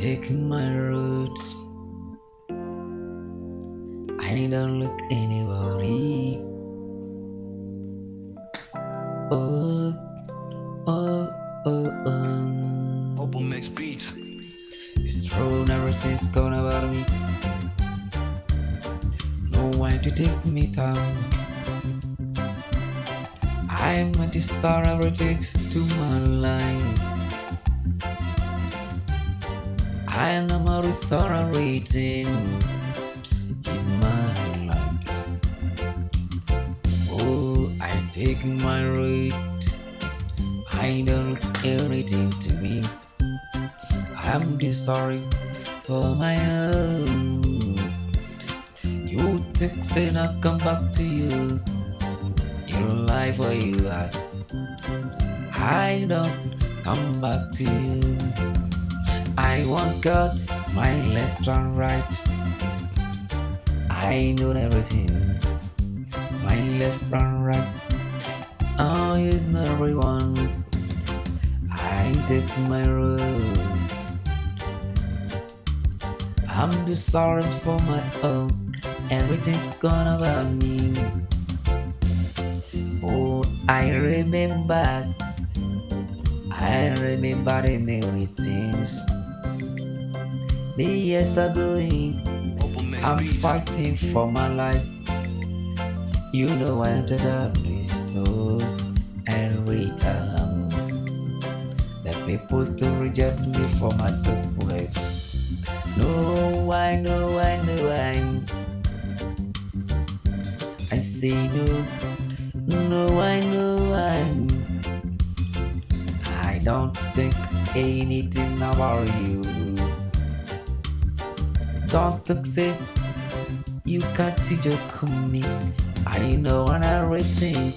taking my route. I don't look anybody. Oh, oh, Open next beat. It's true, everything's gone about me. No one to take me down. I'm a desire everything to my life. I am a restorating in my life. Oh, I take my route. I don't look anything to me. I'm just sorry for my own. You take then I'll come back to you. Your life where you are. I don't come back to you. I want God, my left and right. I know everything, my left and right. Oh, he's not everyone. I take my road. I'm just sorry for my own. Everything's gone about me. Oh, I remember the many things. The years are going. Open next I'm beat. fighting for my life. You know I entered up this soul every time. The people still reject me for my support. No, I know, I say no, no, I don't think anything about you. Don't think say you can't joke me. I know and everything.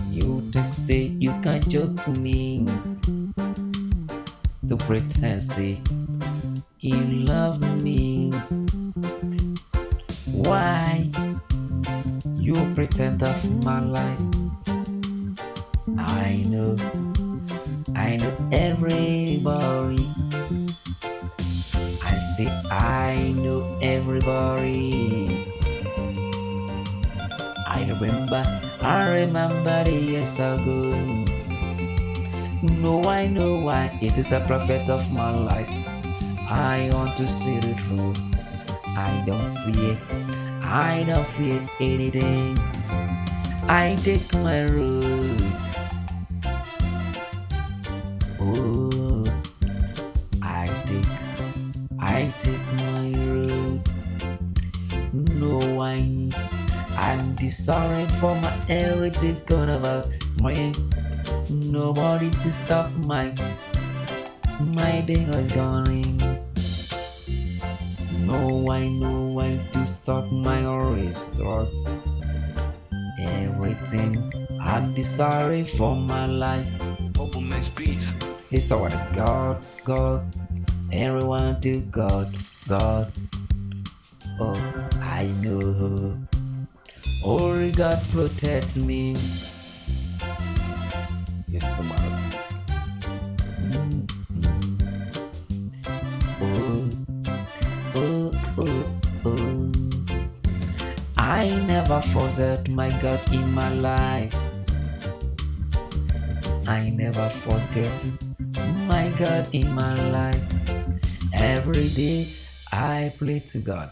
You think say you can't joke me. To pretend say you love me. Why you pretend of my life? I know everybody. I say I know everybody. I remember the years ago. No, I know why it is the prophet of my life. I want to see the truth. I don't fear anything. I take my road. Oh, I take my road. No, I'm just sorry for my heritage gone about me. Nobody to stop my day was going. No one to stop my restore. Everything I'm just sorry for my life. Open next beat. It's the word of God. Everyone to God. Oh, I know. Only God protect me. Yes, tomorrow. Oh. I never forget my God in my life. I never forget my God in my life. Every day I pray to God.